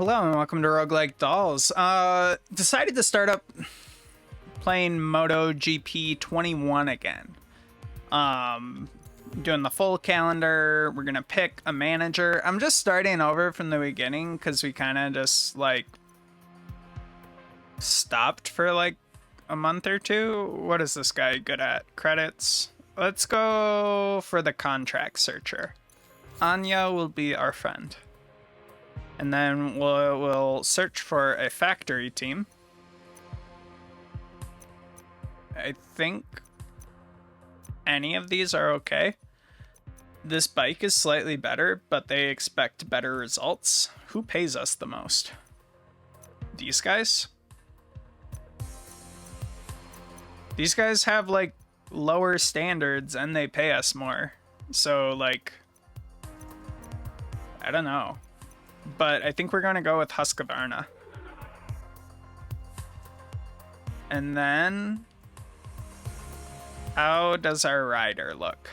Hello and welcome to Roguelike Dolls. Decided to start up playing MotoGP 21 again. Doing the full calendar. We're gonna pick a manager. I'm just starting over from the beginning because we kind of just like stopped for like a month or two. What is this guy good at? Credits. Let's go for the contract searcher. Anya will be our friend. And then we'll search for a factory team. I think any of these are okay. This bike is slightly better, but they expect better results. Who pays us the most? These guys? These guys have like lower standards and they pay us more. So like, I don't know. But I think we're going to go with Husqvarna. And then, how does our rider look?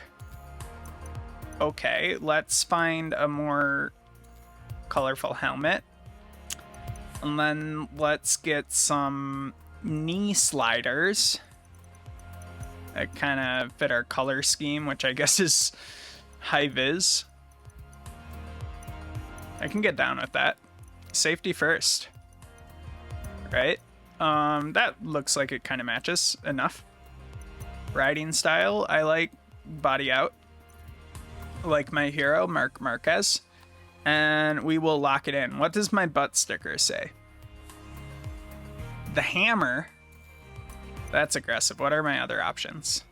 Okay, let's find a more colorful helmet. And then let's get some knee sliders that kind of fit our color scheme, which I guess is high vis. I can get down with that. Safety first. Right? That looks like it kind of matches enough. Riding style, I like body out. Like my hero, Marc Marquez. And we will lock it in. What does my butt sticker say? The hammer. That's aggressive. What are my other options?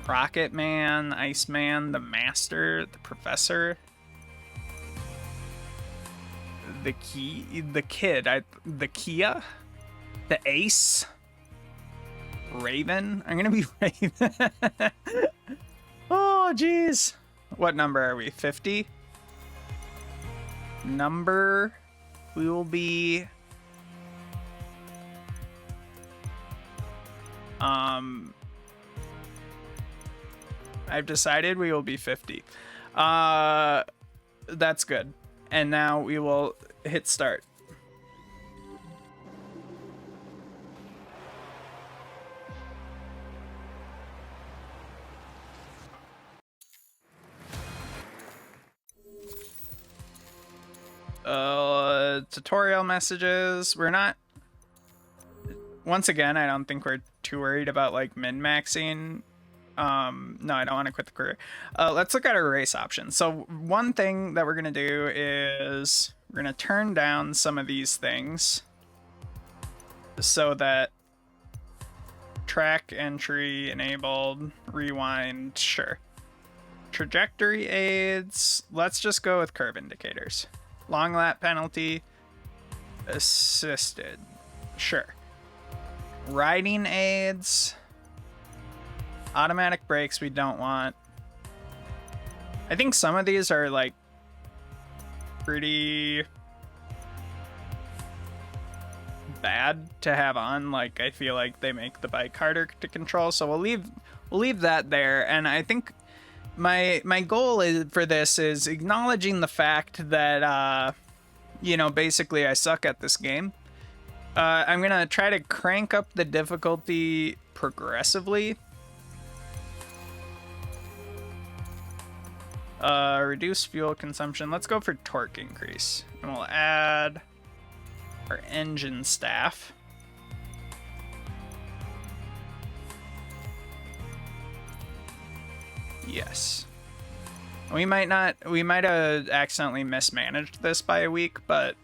Rocket Man, Iceman, the Master, the Professor. The kid, the Kia, the Ace, Raven. I'm gonna be Raven. Oh, geez. What number are we? 50? Number, we will be. I've decided we will be 50. That's good. And now we will hit start. Tutorial messages. We're not. Once again, I don't think we're too worried about like min-maxing. No, I don't want to quit the career. Let's look at our race options. So one thing that we're going to do is we're going to turn down some of these things so that track entry enabled, rewind, sure. Trajectory aids, let's just go with curve indicators. Long lap penalty, assisted, sure. Riding aids, automatic brakes we don't want. I think some of these are like pretty bad to have on. Like I feel like they make the bike harder to control. So we'll leave that there. And I think my goal for this is acknowledging the fact that you know, basically I suck at this game. I'm gonna try to crank up the difficulty progressively. Reduce fuel consumption. Let's go for torque increase. And we'll add our engine staff. Yes. We might have accidentally mismanaged this by a week, but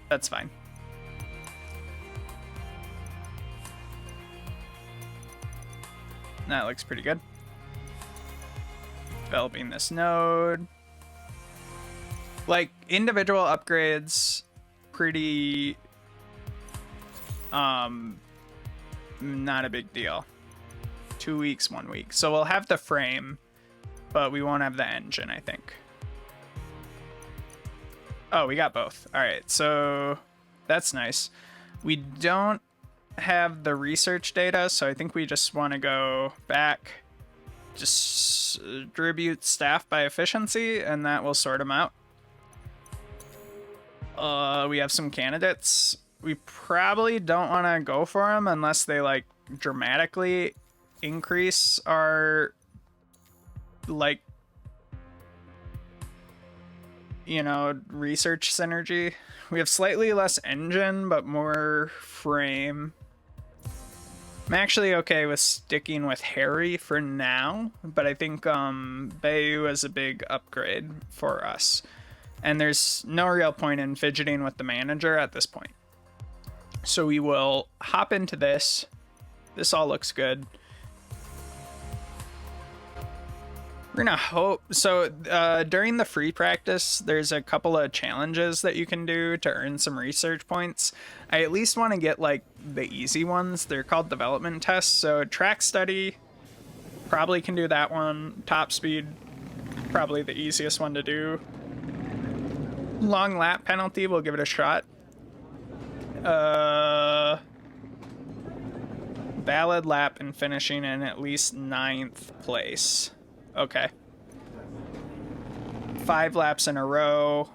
that's fine. That looks pretty good. Developing this node. Like individual upgrades, pretty not a big deal. 2 weeks, 1 week. So we'll have the frame, but we won't have the engine, I think. Oh, we got both. All right, so that's nice. We don't have the research data, so I think we just want to go back, distribute staff by efficiency, and that will sort them out. We have some candidates. We probably don't want to go for them unless they like dramatically increase our like, you know, research synergy. We have slightly less engine but more frame. I'm actually okay with sticking with Harry for now, but I think Bayou is a big upgrade for us. And there's no real point in fidgeting with the manager at this point. So we will hop into this. This all looks good. We're gonna hope. So during the free practice, there's a couple of challenges that you can do to earn some research points. I at least want to get like the easy ones. They're called development tests. So track study, probably can do that one. Top speed, probably the easiest one to do. Long lap penalty, we'll give it a shot. Valid lap and finishing in at least 9th place. Okay. 5 laps in a row.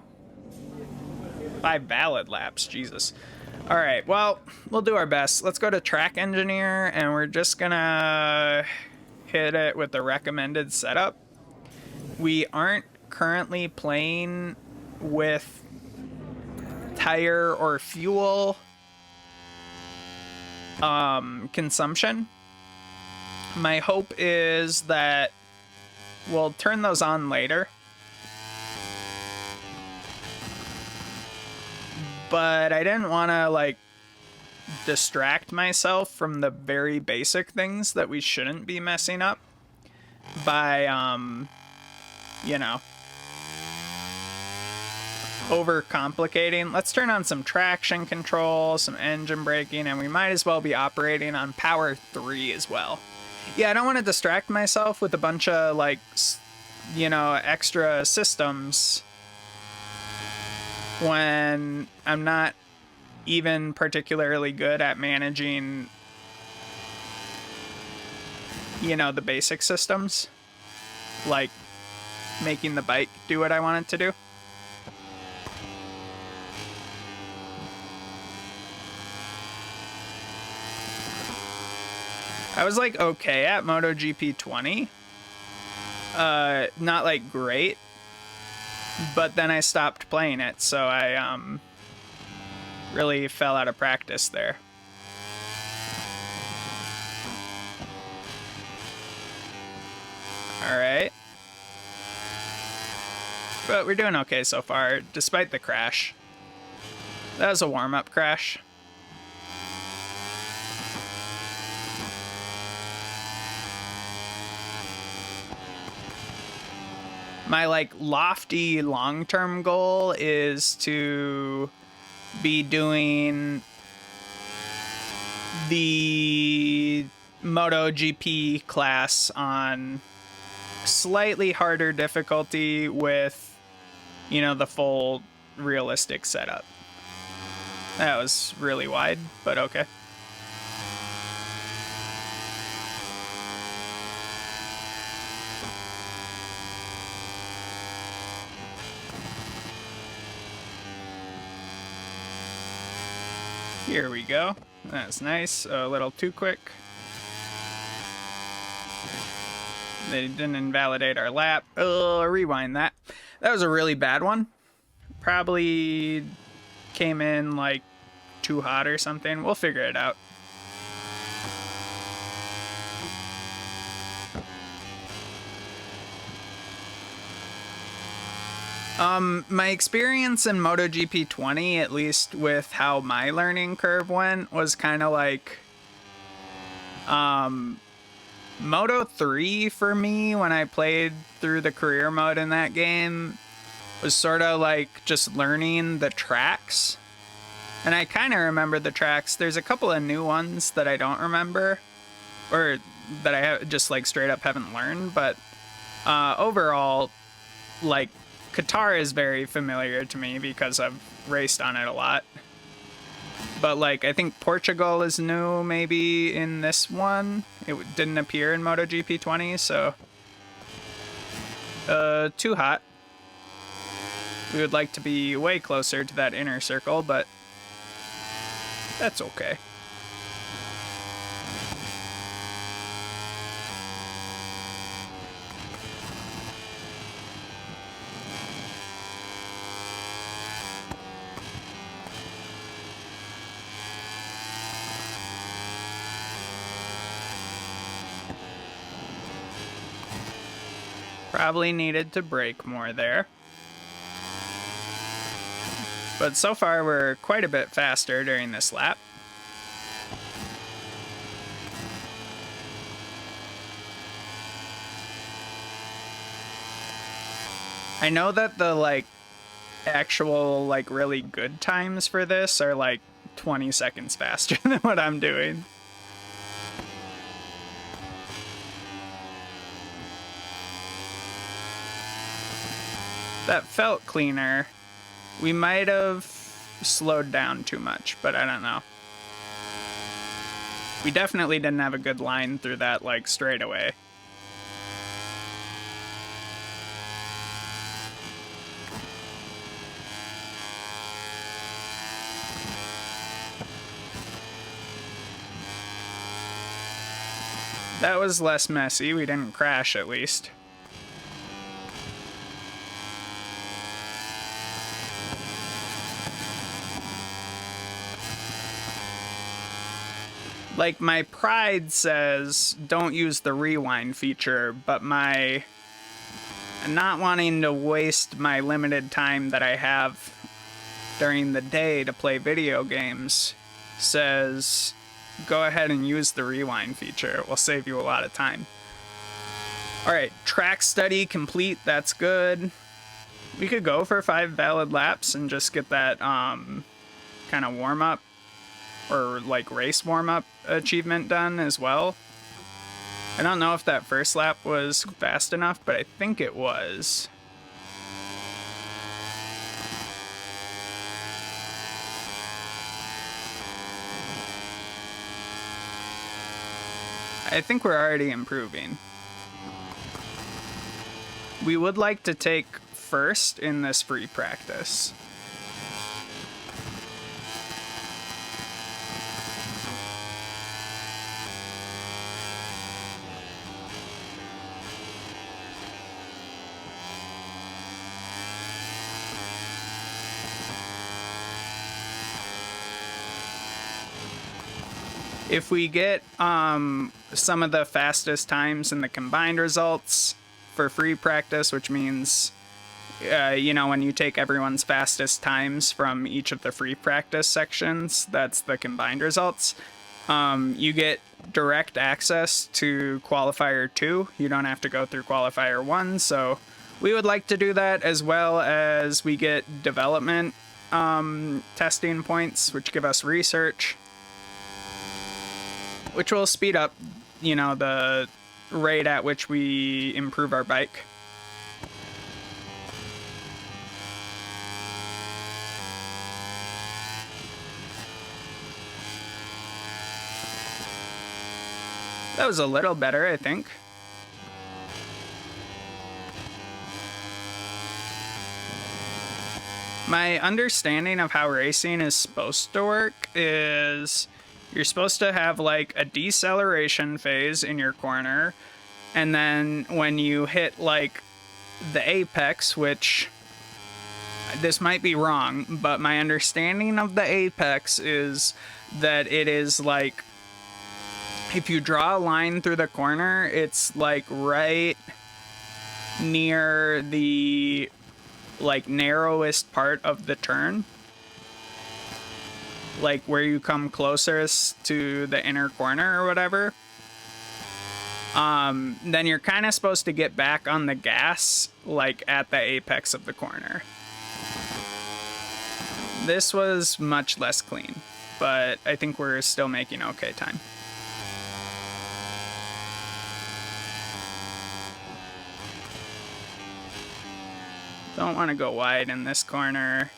5 valid laps, Jesus. All right, well, we'll do our best. Let's go to track engineer, and we're just gonna hit it with the recommended setup. We aren't currently playing with tire or fuel consumption. My hope is that we'll turn those on later, but I didn't want to like distract myself from the very basic things that we shouldn't be messing up by you know, overcomplicating. Let's turn on some traction control, some engine braking, and we might as well be operating on power 3 as well. Yeah, I don't want to distract myself with a bunch of like, you know, extra systems when I'm not even particularly good at managing, you know, the basic systems, like making the bike do what I want it to do. I was like okay at MotoGP 20. Not like great. But then I stopped playing it, so I really fell out of practice there. Alright. But we're doing okay so far, despite the crash. That was a warm-up crash. My like lofty long-term goal is to be doing the MotoGP class on slightly harder difficulty with, you know, the full realistic setup. That was really wide, but okay. Here we go. That's nice. A little too quick. They didn't invalidate our lap. Oh, rewind that. That was a really bad one. Probably came in like too hot or something. We'll figure it out. My experience in MotoGP 20, at least with how my learning curve went, was kind of like Moto 3 for me when I played through the career mode in that game was sort of like just learning the tracks. And I kind of remember the tracks. There's a couple of new ones that I don't remember, or that I have just like straight up haven't learned, but overall, like, Qatar is very familiar to me because I've raced on it a lot. But like, I think Portugal is new maybe in this one. It didn't appear in MotoGP 20, so too hot. We would like to be way closer to that inner circle, but that's okay. Probably needed to brake more there. But so far we're quite a bit faster during this lap. I know that the actual really good times for this are 20 seconds faster than what I'm doing. That felt cleaner. We might have slowed down too much, but I don't know. We definitely didn't have a good line through that straightaway. That was less messy. We didn't crash, at least. My pride says don't use the rewind feature, but my not wanting to waste my limited time that I have during the day to play video games says go ahead and use the rewind feature. It will save you a lot of time. Alright, track study complete. That's good. We could go for 5 valid laps and just get that kind of warm-up or race warm-up achievement done as well. I don't know if that first lap was fast enough, but I think it was. I think we're already improving. We would like to take first in this free practice. If we get some of the fastest times in the combined results for free practice, which means, when you take everyone's fastest times from each of the free practice sections, that's the combined results, you get direct access to qualifier 2. You don't have to go through qualifier 1, so we would like to do that, as well as we get development testing points, which give us research, which will speed up, the rate at which we improve our bike. That was a little better, I think. My understanding of how racing is supposed to work is you're supposed to have a deceleration phase in your corner, and then when you hit the apex, which this might be wrong, but my understanding of the apex is that it is if you draw a line through the corner, it's right near the narrowest part of the turn. Where you come closest to the inner corner or whatever, then you're kind of supposed to get back on the gas, at the apex of the corner. This was much less clean, but I think we're still making okay time. Don't want to go wide in this corner.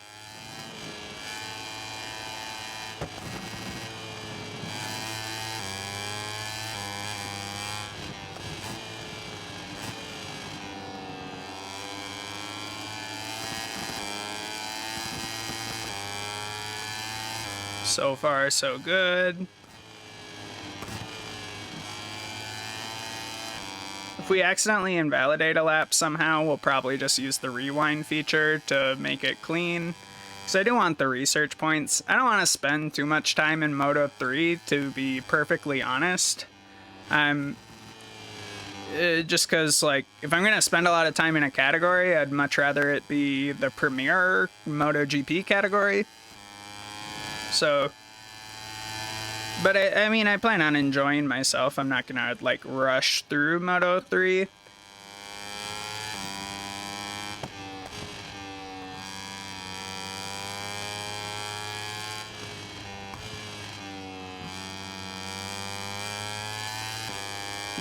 So far, so good. If we accidentally invalidate a lap somehow, we'll probably just use the rewind feature to make it clean. Because I do want the research points. I don't want to spend too much time in Moto 3, to be perfectly honest. Just because, like, if I'm going to spend a lot of time in a category, I'd much rather it be the premier MotoGP category. So, but I mean, I plan on enjoying myself. I'm not gonna, like, rush through Moto 3.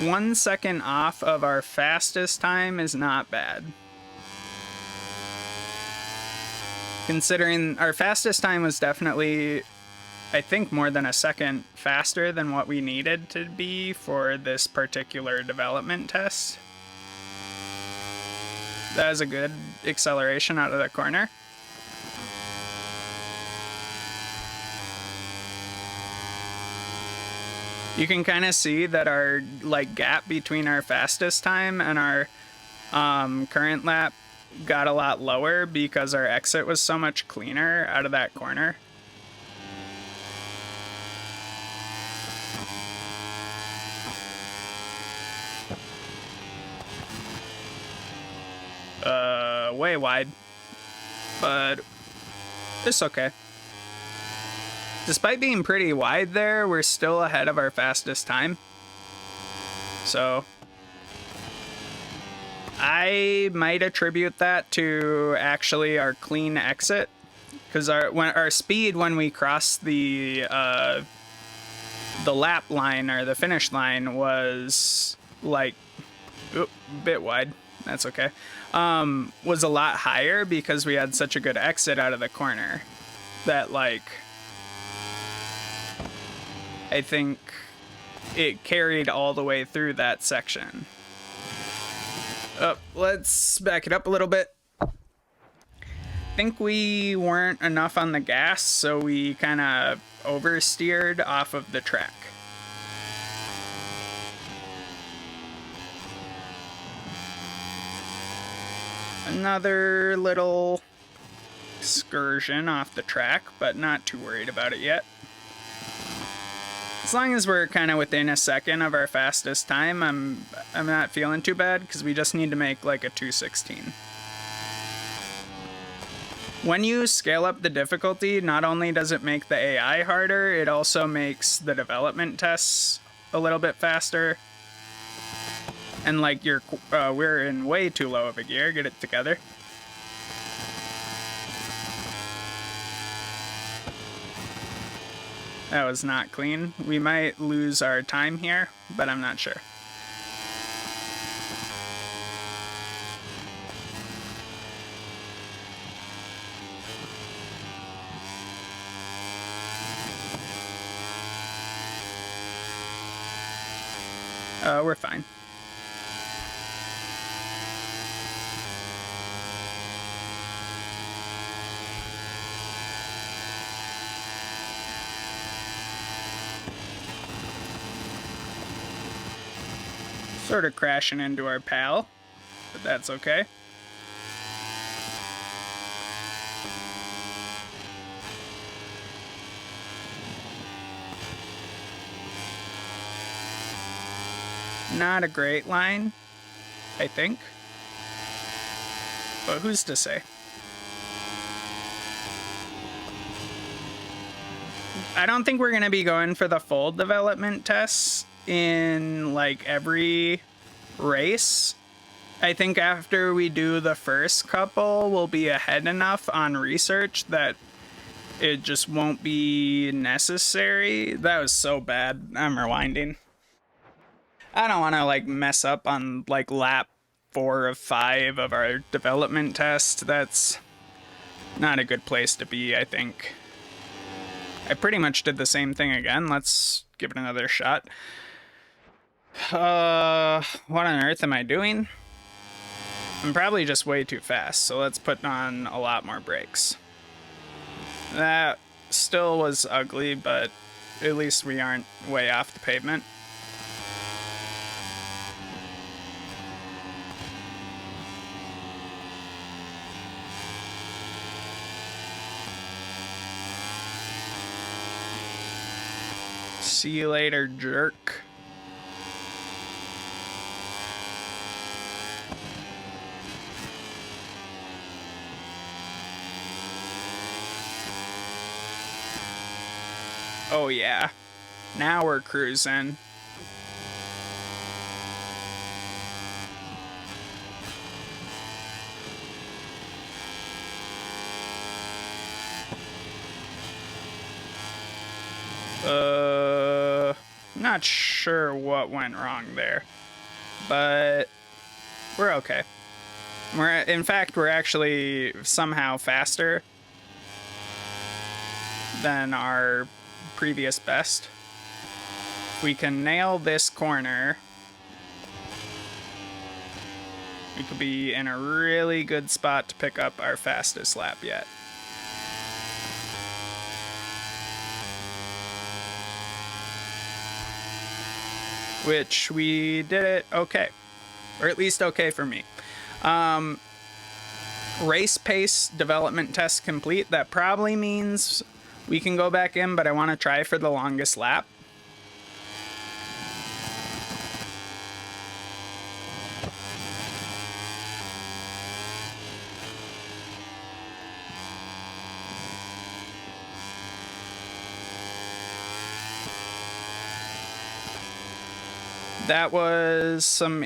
One second off of our fastest time is not bad. Considering our fastest time was definitely, I think, more than a second faster than what we needed to be for this particular development test. That was a good acceleration out of the corner. You can kind of see that our, like, gap between our fastest time and our current lap got a lot lower because our exit was so much cleaner out of that corner. Way wide, but it's okay. Despite being pretty wide there, we're still ahead of our fastest time. So I might attribute that to actually our clean exit, because our speed when we crossed the lap line or the finish line was like a bit wide. That's okay. Was a lot higher because we had such a good exit out of the corner that, like, I think it carried all the way through that section. Let's back it up a little bit. I think we weren't enough on the gas, so we kind of oversteered off of the track. Another little excursion off the track, but not too worried about it yet. As long as we're kind of within a second of our fastest time, I'm not feeling too bad, because we just need to make like a 2:16. When you scale up the difficulty, not only does it make the AI harder, it also makes the development tests a little bit faster. And, like, we're in way too low of a gear. Get it together. That was not clean. We might lose our time here, but I'm not sure. We're fine. Sort of crashing into our pal, but that's okay. Not a great line, I think. But who's to say? I don't think we're going to be going for the full development tests in, like, every race. I think after we do the first couple, we'll be ahead enough on research that it just won't be necessary. That was so bad. I'm rewinding. I don't want to, like, mess up on, like, lap 4 of 5 of our development test. That's not a good place to be, I think. I pretty much did the same thing again. Let's give it another shot. What on earth am I doing? I'm probably just way too fast, so let's put on a lot more brakes. That still was ugly, but at least we aren't way off the pavement. See you later, jerk. Oh yeah, now we're cruising. Not sure what went wrong there, but we're okay. In fact, we're actually somehow faster than our previous best. If we can nail this corner, we could be in a really good spot to pick up our fastest lap yet. Which we did it okay, or at least okay for me. Race pace development test complete. That probably means we can go back in, but I want to try for the longest lap. That was some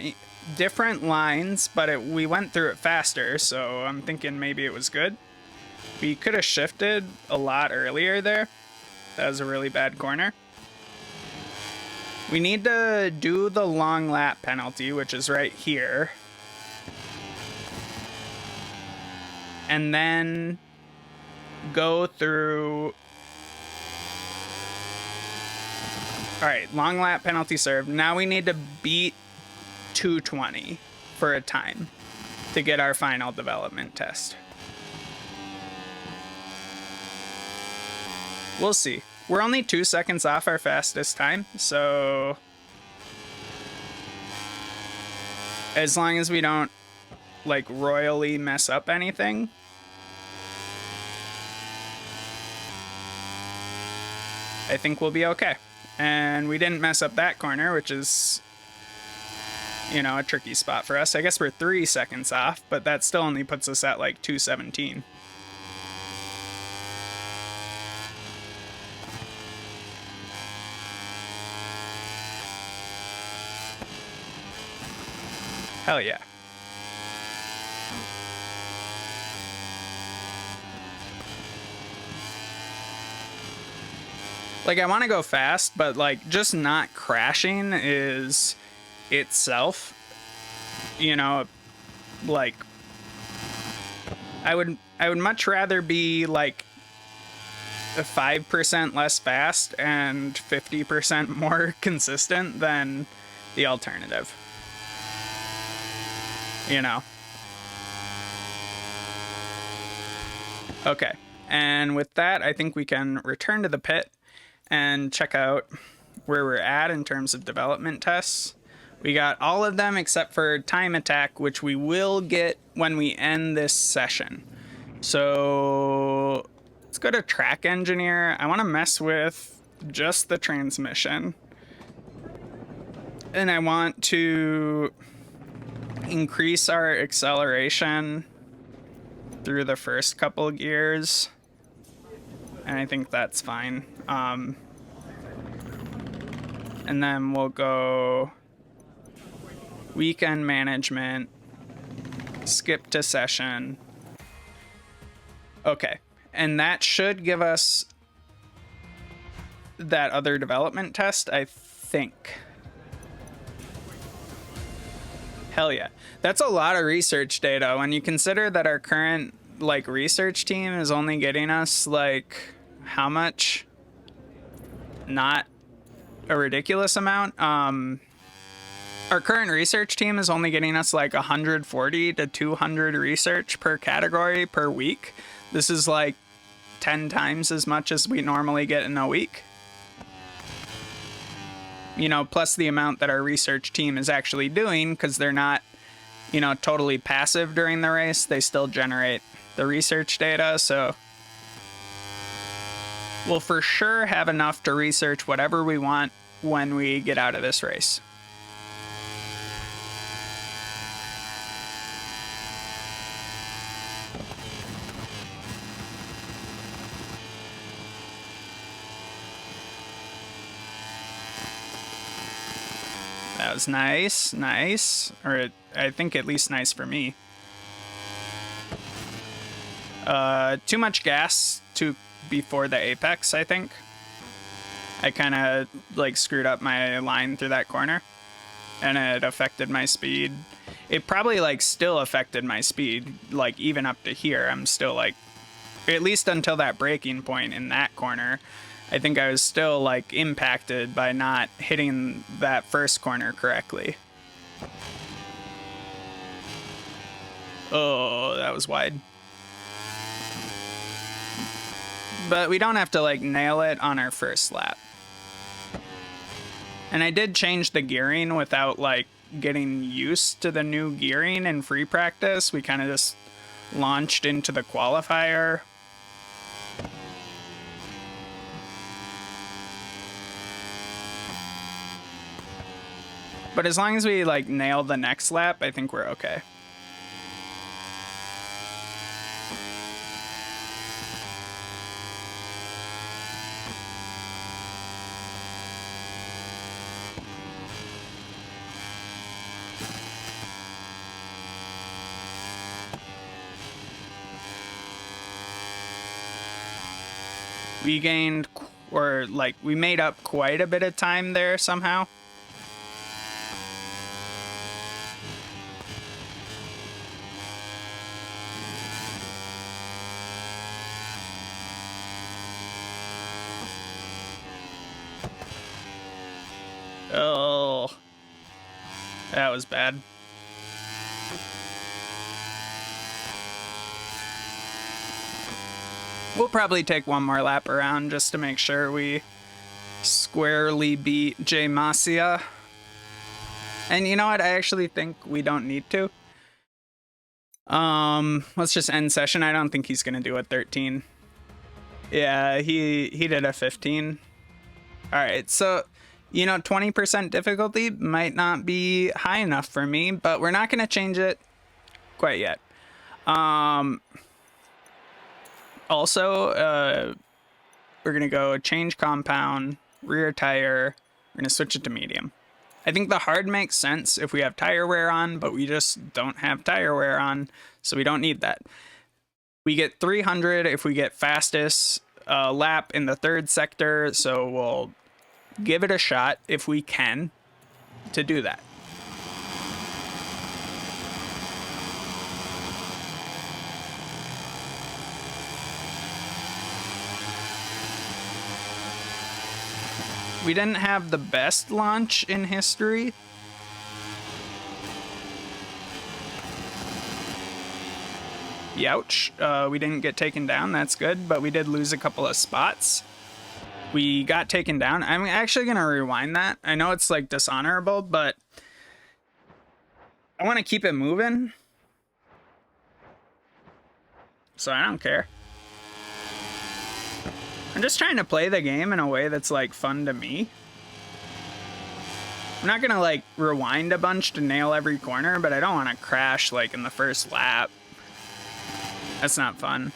different lines, but we went through it faster, so I'm thinking maybe it was good. We could have shifted a lot earlier there. That was a really bad corner. We need to do the long lap penalty, which is right here. And then go through... Alright, long lap penalty served. Now we need to beat 220 for a time to get our final development test. We'll see. We're only 2 seconds off our fastest time, so as long as we don't like royally mess up anything, I think we'll be okay. And we didn't mess up that corner, which is, you know, a tricky spot for us. I guess we're 3 seconds off, but that still only puts us at like 217. Hell yeah. Like, I want to go fast, but like just not crashing is itself, you know, like I would much rather be like 5% less fast and 50% more consistent than the alternative. You know. Okay. And with that, I think we can return to the pit and check out where we're at in terms of development tests. We got all of them except for time attack, which we will get when we end this session. So let's go to track engineer. I want to mess with just the transmission. And I want to increase our acceleration through the first couple gears. And I think that's fine. And then we'll go weekend management, skip to session. Okay, and that should give us that other development test, I think. Hell yeah. That's a lot of research data when you consider that our current like research team is only getting us like how much? Not a ridiculous amount. Our current research team is only getting us like 140 to 200 research per category per week. This is like 10 times as much as we normally get in a week. You know, plus the amount that our research team is actually doing, because they're not, you know, totally passive during the race. They still generate the research data, so we'll for sure have enough to research whatever we want when we get out of this race. That was nice, nice. Or I think at least nice for me. Too much gas before the apex, I think. I kind of like screwed up my line through that corner, and it affected my speed. It probably like still affected my speed, like even up to here. I'm still like, at least until that braking point in that corner, I think I was still like impacted by not hitting that first corner correctly. Oh, that was wide. But we don't have to like nail it on our first lap. And I did change the gearing without like getting used to the new gearing in free practice. We kind of just launched into the qualifier. But as long as we like nail the next lap, I think we're okay. We gained, or like we made up quite a bit of time there somehow. Oh, that was bad. We'll probably take one more lap around just to make sure we squarely beat J Masia. And you know what? I actually think we don't need to. Let's just end session. I don't think he's gonna do a 13. Yeah, he did a 15. All right, so you know, 20% difficulty might not be high enough for me, but we're not gonna change it quite yet. Also, we're gonna go change compound, rear tire. We're gonna switch it to medium. I think the hard makes sense if we have tire wear on, but we just don't have tire wear on, so we don't need that. We get 300 if we get fastest lap in the third sector, so we'll give it a shot if we can to do that. We didn't have the best launch in history. Youch. We didn't get taken down. That's good, but we did lose a couple of spots. We got taken down. I'm actually going to rewind that. I know it's like dishonorable, but I want to keep it moving. So I don't care. I'm just trying to play the game in a way that's like fun to me. I'm not gonna like rewind a bunch to nail every corner, but I don't want to crash like in the first lap. That's not fun.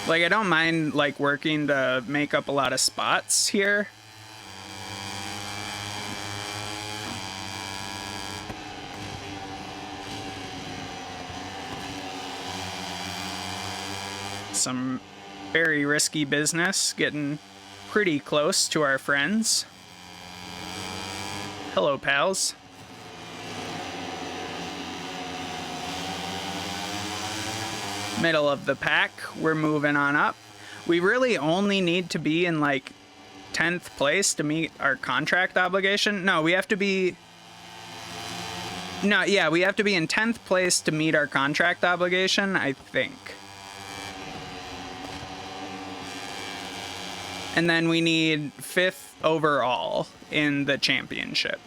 Like I don't mind like working to make up a lot of spots here. Some very risky business, getting pretty close to our friends. Hello, pals. Middle of the pack, we're moving on up. We really only need to be in like 10th place to meet our contract obligation. No, we have to be... No, yeah, we have to be in 10th place to meet our contract obligation, I think. And then we need 5th overall in the championship.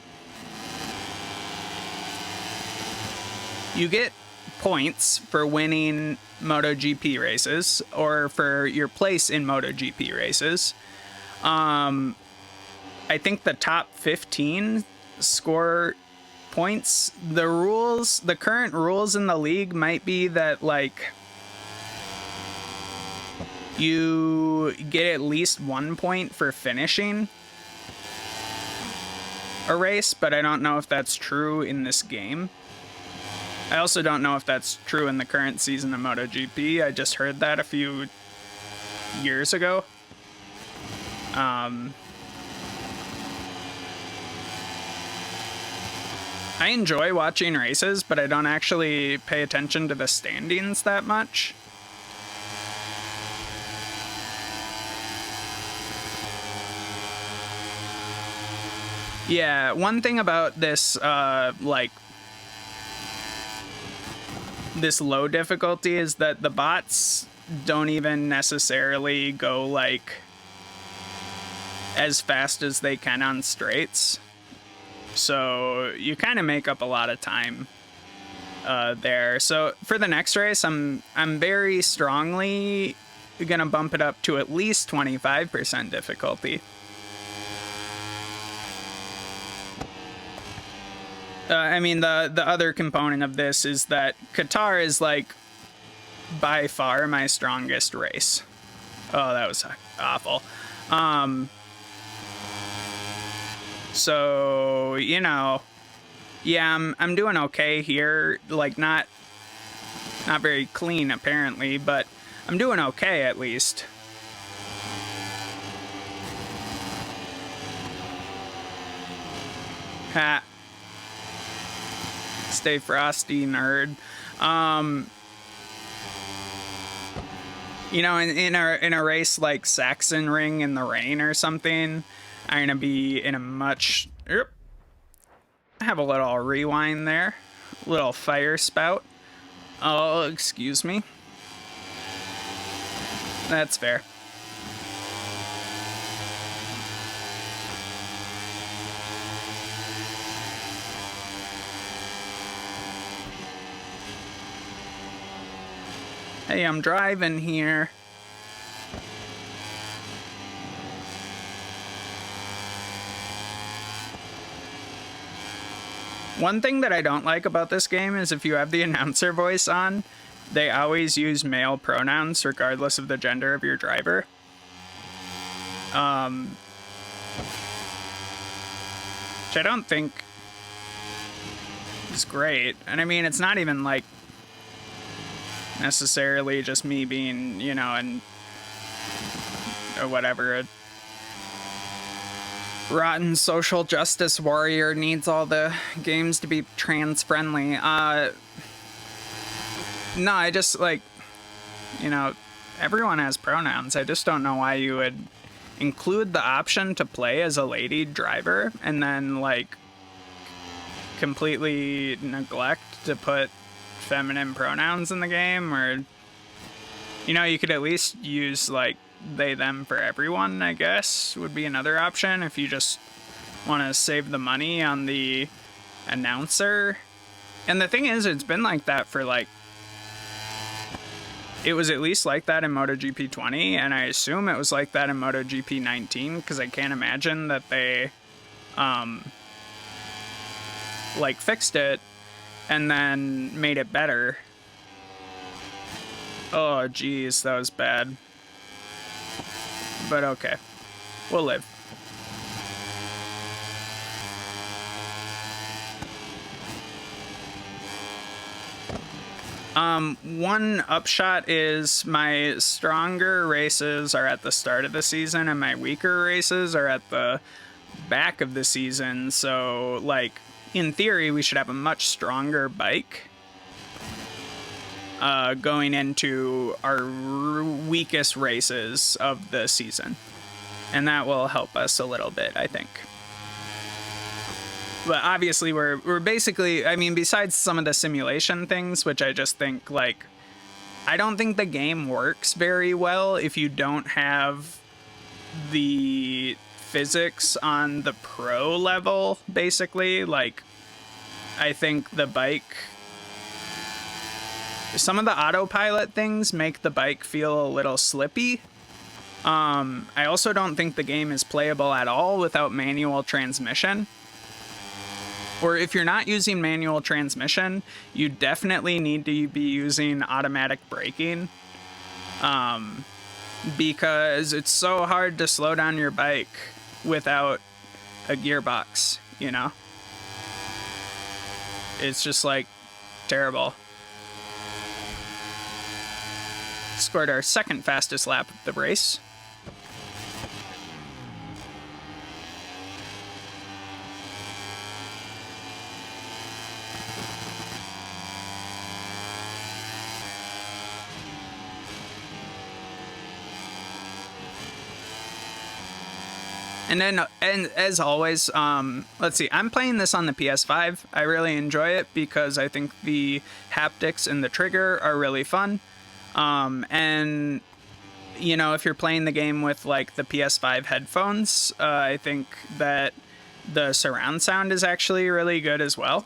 You get points for winning MotoGP races or for your place in MotoGP races. I think the top 15 score points. The current rules in the league might be that, like, you get at least 1 point for finishing a race, but I don't know if that's true in this game. I also don't know if that's true in the current season of MotoGP. I just heard that a few years ago. I enjoy watching races, but I don't actually pay attention to the standings that much. Yeah, one thing about this, like, this low difficulty is that the bots don't even necessarily go, like, as fast as they can on straights. So you kind of make up a lot of time there. So for the next race, I'm very strongly gonna bump it up to at least 25% difficulty. I mean, the other component of this is that Qatar is, like, by far my strongest race. Oh, that was awful. So, you know, yeah, I'm doing okay here. Like, not very clean, apparently, but I'm doing okay, at least. Ha. Stay frosty, nerd. You know, in a race like Sachsenring in the rain or something, I'm gonna be in a much... have a little rewind there. Little fire spout. Oh, excuse me. That's fair. Hey, I'm driving here. One thing that I don't like about this game is if you have the announcer voice on, they always use male pronouns regardless of the gender of your driver. Which I don't think is great. And I mean, it's not even like necessarily just me being, you know, or whatever, a rotten social justice warrior needs all the games to be trans friendly. No, I just, like, you know, everyone has pronouns. I just don't know why you would include the option to play as a lady driver and then, like, completely neglect to put feminine pronouns in the game. Or, you know, you could at least use, like, they them for everyone, I guess, would be another option if you just want to save the money on the announcer. And the thing is, it's been like that for, like, it was at least like that in MotoGP 20, and I assume it was like that in MotoGP 19, because I can't imagine that they like fixed it and then made it better. Oh geez, that was bad. But okay, we'll live. One upshot is my stronger races are at the start of the season and my weaker races are at the back of the season. So, like, in theory, we should have a much stronger bike going into our weakest races of the season. And that will help us a little bit, I think. But obviously we're basically, I mean, besides some of the simulation things, which I just think, like, I don't think the game works very well if you don't have the physics on the pro level, basically. Like, I think the bike, some of the autopilot things make the bike feel a little slippy. I also don't think the game is playable at all without manual transmission. Or if you're not using manual transmission, you definitely need to be using automatic braking. Because it's so hard to slow down your bike without a gearbox, you know? It's just, like, terrible. Scored our second fastest lap of the race. And then, and as always, let's see, I'm playing this on the PS5. I really enjoy it because I think the haptics and the trigger are really fun. And, you know, if you're playing the game with, like, the PS5 headphones, I think that the surround sound is actually really good as well.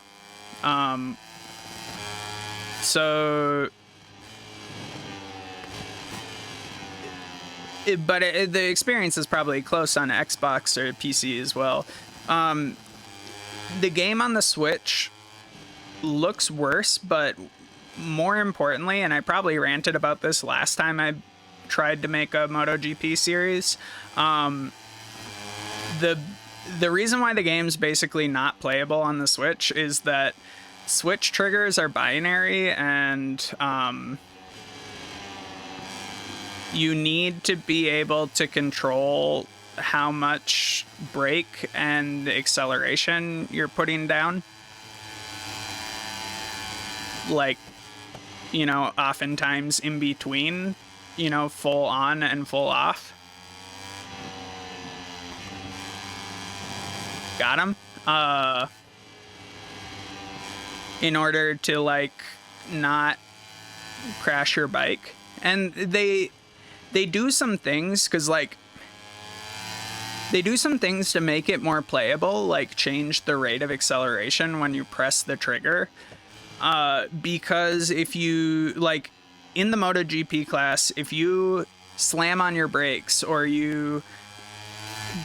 But the experience is probably close on Xbox or PC as well. The game on the Switch looks worse, but more importantly, and I probably ranted about this last time I tried to make a MotoGP series, the reason why the game's basically not playable on the Switch is that Switch triggers are binary, and you need to be able to control how much brake and acceleration you're putting down. Like, you know, oftentimes in between, you know, full on and full off. Got him. In order to, like, not crash your bike. And they do some things, because, like, they do some things to make it more playable, like change the rate of acceleration when you press the trigger. Because if you, like, in the MotoGP class, if you slam on your brakes or you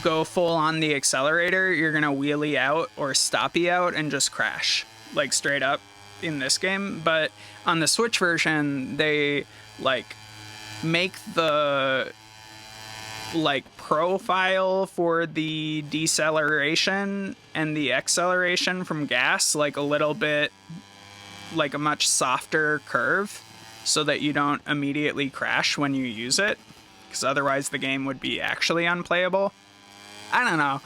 go full on the accelerator, you're gonna wheelie out or stoppie out and just crash, like, straight up in this game. But on the Switch version, they, like, make the, like, profile for the deceleration and the acceleration from gas, like, a little bit, like, a much softer curve, so that you don't immediately crash when you use it, because otherwise the game would be actually unplayable. I don't know.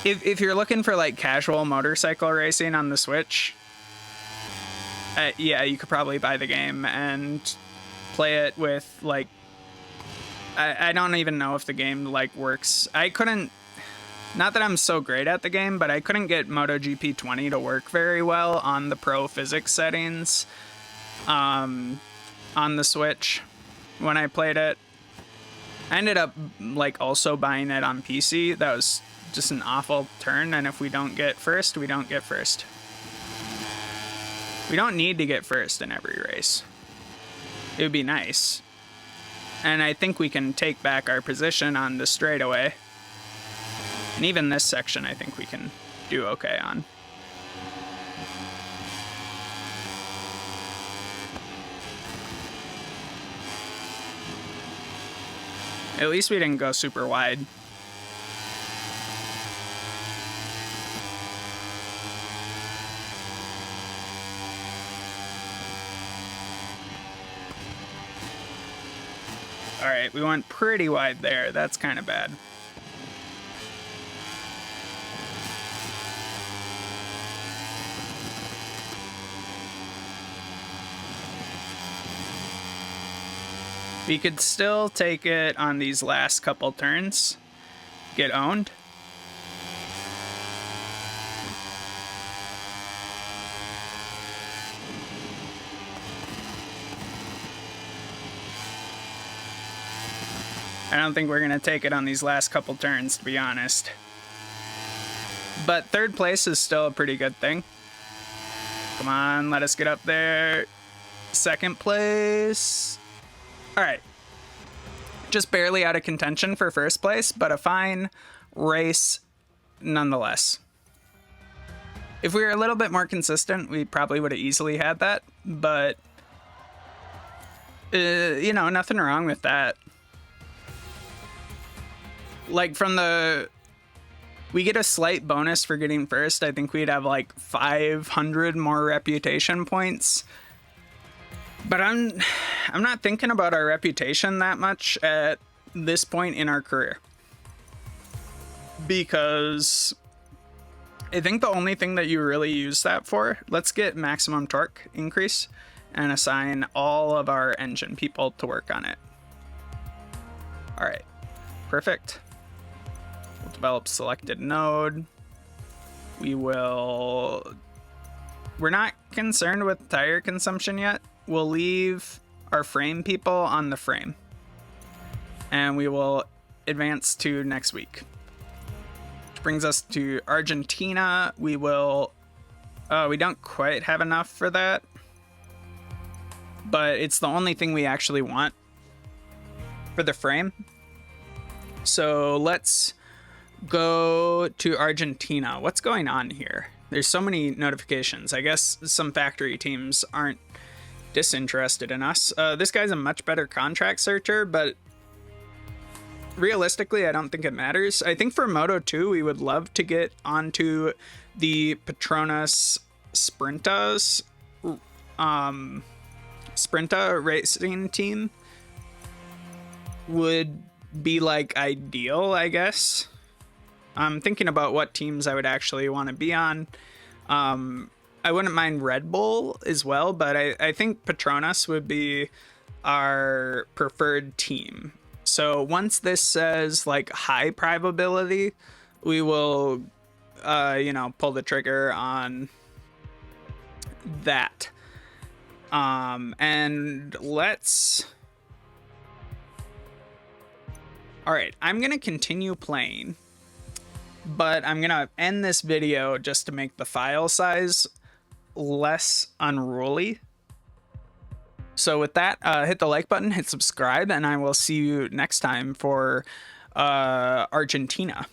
If you're looking for, like, casual motorcycle racing on the Switch, yeah, you could probably buy the game and play it with, like, I don't even know if the game, like, works. I couldn't, not that I'm so great at the game, but I couldn't get MotoGP 20 to work very well on the pro physics settings on the Switch when I played it. I ended up, like, also buying it on PC. That was just an awful turn, and if we don't get first, we don't get first. We don't need to get first in every race. It would be nice. And I think we can take back our position on the straightaway. And even this section, I think we can do okay on. At least we didn't go super wide. Alright, we went pretty wide there. That's kind of bad. We could still take it on these last couple turns. Get owned. I don't think we're going to take it on these last couple turns, to be honest. But third place is still a pretty good thing. Come on, let us get up there. Second place. All right. Just barely out of contention for first place, but a fine race nonetheless. If we were a little bit more consistent, we probably would have easily had that, but you know, nothing wrong with that. Like we get a slight bonus for getting first. I think we'd have like 500 more reputation points. But I'm not thinking about our reputation that much at this point in our career. Because I think the only thing that you really use that for, let's get maximum torque increase and assign all of our engine people to work on it. All right, perfect. We'll develop selected node. We're not concerned with tire consumption yet. We'll leave our frame people on the frame. And we will advance to next week. Which brings us to Argentina. We don't quite have enough for that. But it's the only thing we actually want for the frame. So let's go to Argentina. What's going on here? There's so many notifications. I guess some factory teams aren't disinterested in us. This guy's a much better contract searcher, but realistically, I don't think it matters. I think for Moto 2, we would love to get onto the Petronas Sprinta racing team. Would be like ideal, I guess. I'm thinking about what teams I would actually want to be on. I wouldn't mind Red Bull as well, but I think Petronas would be our preferred team. So once this says like high probability, we will, pull the trigger on that. And let's... All right, I'm going to continue playing, but I'm going to end this video just to make the file size less unruly. So with that, hit the like button, hit subscribe, and I will see you next time for Argentina.